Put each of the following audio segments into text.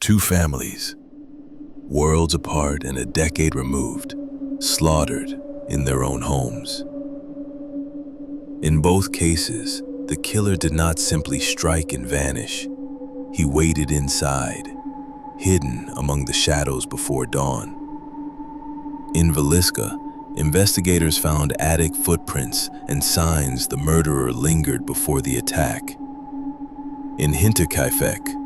Two families, worlds apart and a decade removed, slaughtered in their own homes. In both cases, the killer did not simply strike and vanish. He waited inside, hidden among the shadows before dawn. In Villisca, investigators found attic footprints and signs the murderer lingered before the attack. In Hinterkaifeck,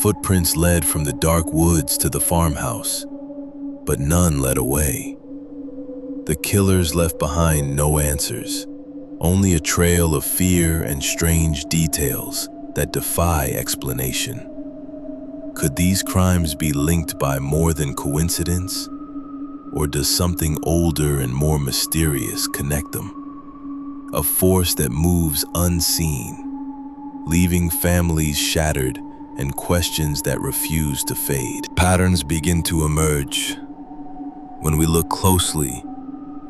footprints led from the dark woods to the farmhouse, but none led away. The killers left behind no answers, only a trail of fear and strange details that defy explanation. Could these crimes be linked by more than coincidence? Or does something older and more mysterious connect them? A force that moves unseen, leaving families shattered and questions that refuse to fade. Patterns begin to emerge when we look closely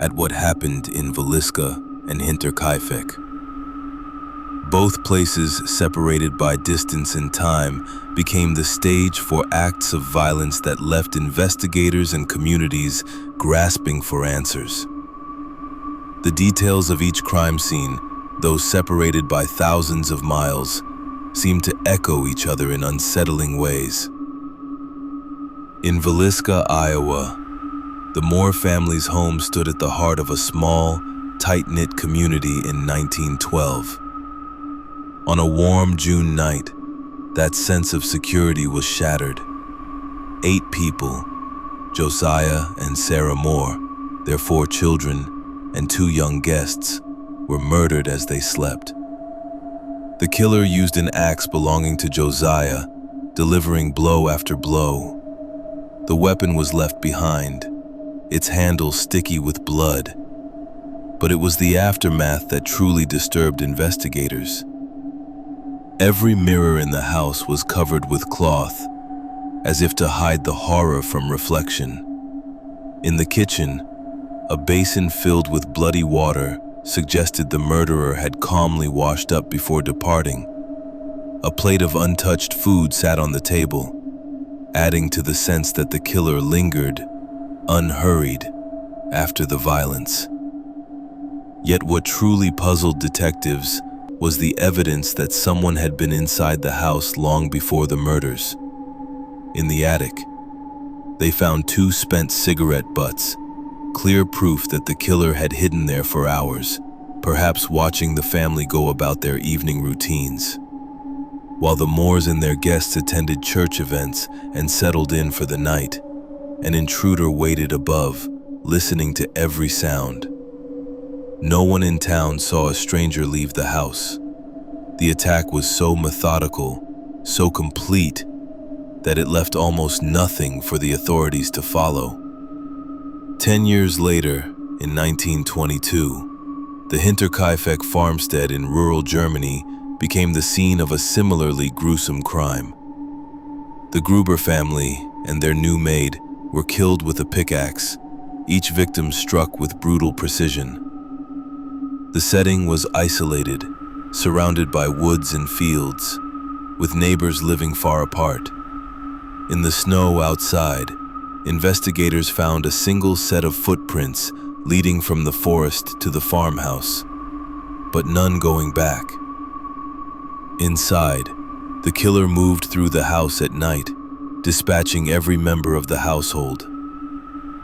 at what happened in Villisca and Hinterkaifeck. Both places, separated by distance and time, became the stage for acts of violence that left investigators and communities grasping for answers. The details of each crime scene, though separated by thousands of miles, seem to echo each other in unsettling ways. In Villisca, Iowa, the Moore family's home stood at the heart of a small, tight-knit community in 1912. On a warm June night, that sense of security was shattered. 8 people, Josiah and Sarah Moore, their 4 children, and 2 young guests, were murdered as they slept. The killer used an axe belonging to Josiah, delivering blow after blow. The weapon was left behind, its handle sticky with blood. But it was the aftermath that truly disturbed investigators. Every mirror in the house was covered with cloth, as if to hide the horror from reflection. In the kitchen, a basin filled with bloody water suggested the murderer had calmly washed up before departing. A plate of untouched food sat on the table, adding to the sense that the killer lingered, unhurried, after the violence. Yet what truly puzzled detectives was the evidence that someone had been inside the house long before the murders. In the attic, they found 2 spent cigarette butts, clear proof that the killer had hidden there for hours, perhaps watching the family go about their evening routines. While the Moores and their guests attended church events and settled in for the night, an intruder waited above, listening to every sound. No one in town saw a stranger leave the house. The attack was so methodical, so complete, that it left almost nothing for the authorities to follow. 10 years later, in 1922, the Hinterkaifeck farmstead in rural Germany became the scene of a similarly gruesome crime. The Gruber family and their new maid were killed with a pickaxe, each victim struck with brutal precision. The setting was isolated, surrounded by woods and fields, with neighbors living far apart. In the snow outside, investigators found a single set of footprints leading from the forest to the farmhouse, but none going back. Inside, the killer moved through the house at night, dispatching every member of the household.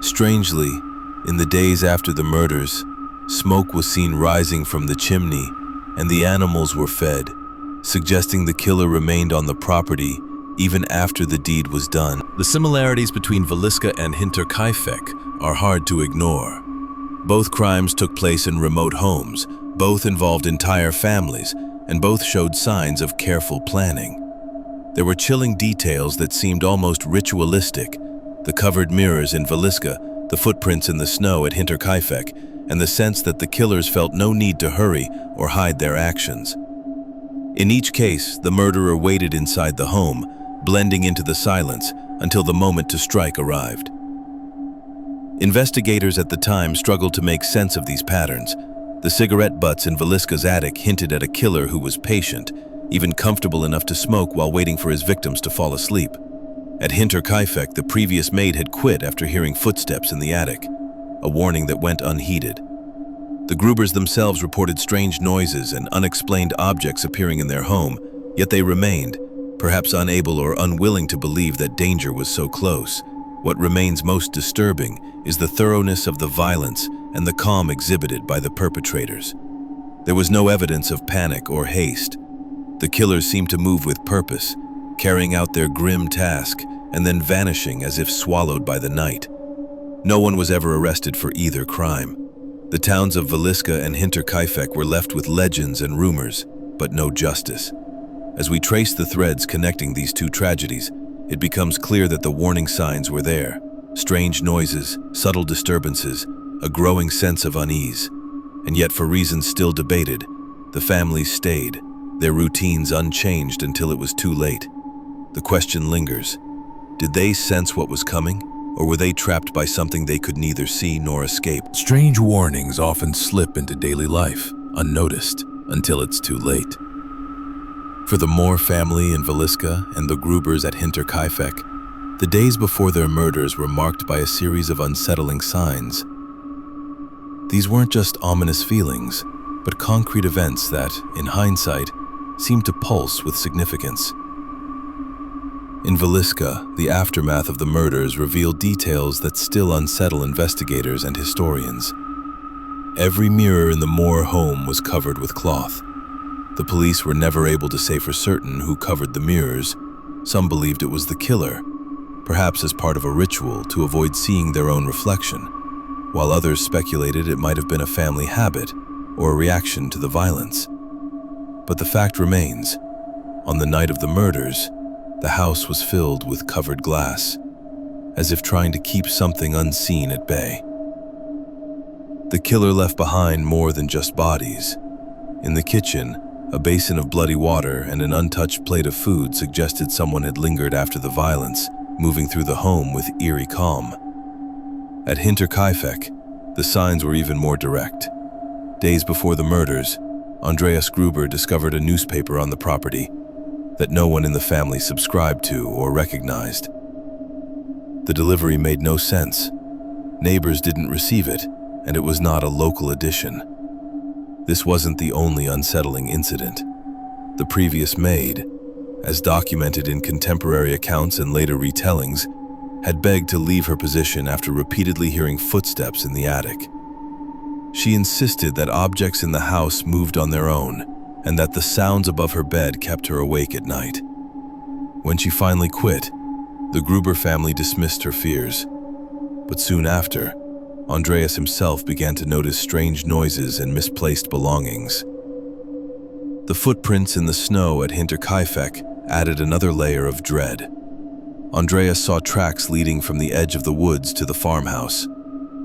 Strangely, in the days after the murders, smoke was seen rising from the chimney, and the animals were fed, suggesting the killer remained on the property even after the deed was done. The similarities between Villisca and Hinterkaifeck are hard to ignore. Both crimes took place in remote homes, both involved entire families, and both showed signs of careful planning. There were chilling details that seemed almost ritualistic: the covered mirrors in Villisca, the footprints in the snow at Hinterkaifeck, and the sense that the killers felt no need to hurry or hide their actions. In each case, the murderer waited inside the home, blending into the silence until the moment to strike arrived. Investigators at the time struggled to make sense of these patterns. The cigarette butts in Villisca's attic hinted at a killer who was patient, even comfortable enough to smoke while waiting for his victims to fall asleep. At Hinterkaifeck, the previous maid had quit after hearing footsteps in the attic, a warning that went unheeded. The Grubers themselves reported strange noises and unexplained objects appearing in their home, yet they remained, perhaps unable or unwilling to believe that danger was so close. What remains most disturbing is the thoroughness of the violence and the calm exhibited by the perpetrators. There was no evidence of panic or haste. The killers seemed to move with purpose, carrying out their grim task and then vanishing as if swallowed by the night. No one was ever arrested for either crime. The towns of Villisca and Hinterkaifeck were left with legends and rumors, but no justice. As we trace the threads connecting these two tragedies, it becomes clear that the warning signs were there. Strange noises, subtle disturbances, a growing sense of unease. And yet, for reasons still debated, the families stayed, their routines unchanged until it was too late. The question lingers: did they sense what was coming, or were they trapped by something they could neither see nor escape? Strange warnings often slip into daily life, unnoticed, until it's too late. For the Moore family in Villisca and the Grubers at Hinterkaifeck, the days before their murders were marked by a series of unsettling signs. These weren't just ominous feelings, but concrete events that, in hindsight, seemed to pulse with significance. In Villisca, the aftermath of the murders revealed details that still unsettle investigators and historians. Every mirror in the Moore home was covered with cloth. The police were never able to say for certain who covered the mirrors. Some believed it was the killer, perhaps as part of a ritual to avoid seeing their own reflection, while others speculated it might have been a family habit or a reaction to the violence. But the fact remains, on the night of the murders, the house was filled with covered glass, as if trying to keep something unseen at bay. The killer left behind more than just bodies. In the kitchen, a basin of bloody water and an untouched plate of food suggested someone had lingered after the violence, moving through the home with eerie calm. At Hinterkaifeck, the signs were even more direct. Days before the murders, Andreas Gruber discovered a newspaper on the property that no one in the family subscribed to or recognized. The delivery made no sense. Neighbors didn't receive it, and it was not a local edition. This wasn't the only unsettling incident. The previous maid, as documented in contemporary accounts and later retellings, had begged to leave her position after repeatedly hearing footsteps in the attic. She insisted that objects in the house moved on their own, and that the sounds above her bed kept her awake at night. When she finally quit, the Gruber family dismissed her fears. But soon after, Andreas himself began to notice strange noises and misplaced belongings. The footprints in the snow at Hinterkaifeck added another layer of dread. Andreas saw tracks leading from the edge of the woods to the farmhouse,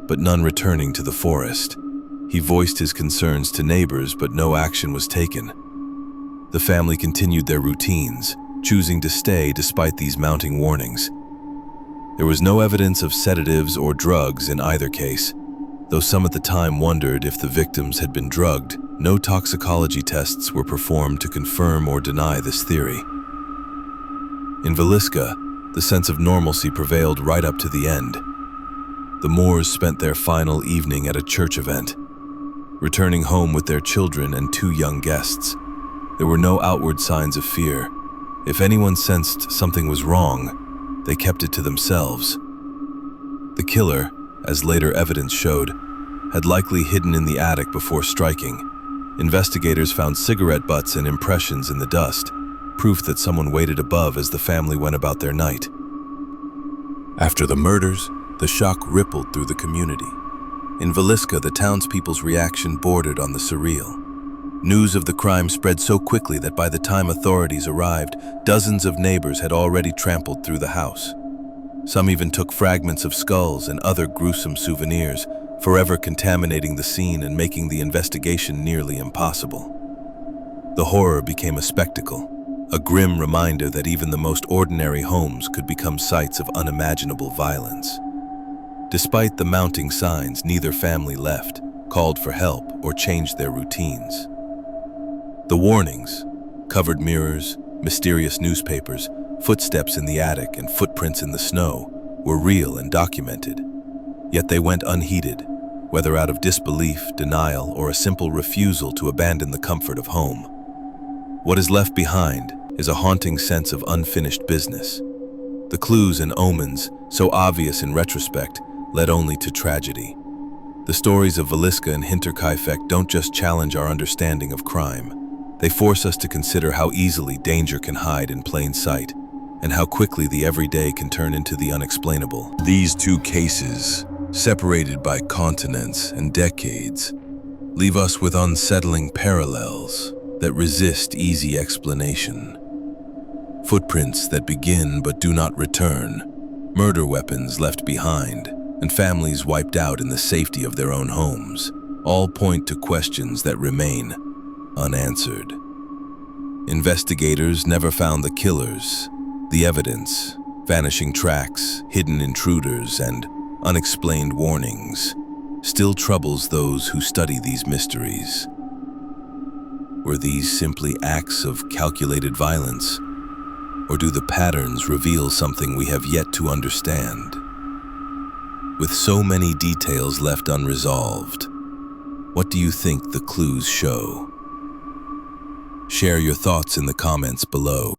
but none returning to the forest. He voiced his concerns to neighbors, but no action was taken. The family continued their routines, choosing to stay despite these mounting warnings. There was no evidence of sedatives or drugs in either case, though some at the time wondered if the victims had been drugged. No toxicology tests were performed to confirm or deny this theory. In Villisca, the sense of normalcy prevailed right up to the end. The Moores spent their final evening at a church event, returning home with their children and 2 young guests. There were no outward signs of fear. If anyone sensed something was wrong, they kept it to themselves. The killer, as later evidence showed, had likely hidden in the attic before striking. Investigators found cigarette butts and impressions in the dust, proof that someone waited above as the family went about their night. After the murders, the shock rippled through the community. In Villisca, the townspeople's reaction bordered on the surreal. News of the crime spread so quickly that by the time authorities arrived, dozens of neighbors had already trampled through the house. Some even took fragments of skulls and other gruesome souvenirs, forever contaminating the scene and making the investigation nearly impossible. The horror became a spectacle, a grim reminder that even the most ordinary homes could become sites of unimaginable violence. Despite the mounting signs, neither family left, called for help, or changed their routines. The warnings, covered mirrors, mysterious newspapers, Footsteps in the attic and footprints in the snow were real and documented. Yet they went unheeded, whether out of disbelief, denial, or a simple refusal to abandon the comfort of home. What is left behind is a haunting sense of unfinished business. The clues in Omens, so obvious in retrospect, led only to tragedy. The stories of Villisca and Hinterkaifeck don't just challenge our understanding of crime. They force us to consider how easily danger can hide in plain sight, and how quickly the everyday can turn into the unexplainable. These two cases, separated by continents and decades, leave us with unsettling parallels that resist easy explanation. Footprints that begin but do not return, murder weapons left behind, and families wiped out in the safety of their own homes, all point to questions that remain unanswered. Investigators never found the killers. The evidence, vanishing tracks, hidden intruders, and unexplained warnings, still troubles those who study these mysteries. Were these simply acts of calculated violence, or do the patterns reveal something we have yet to understand? With so many details left unresolved, what do you think the clues show? Share your thoughts in the comments below.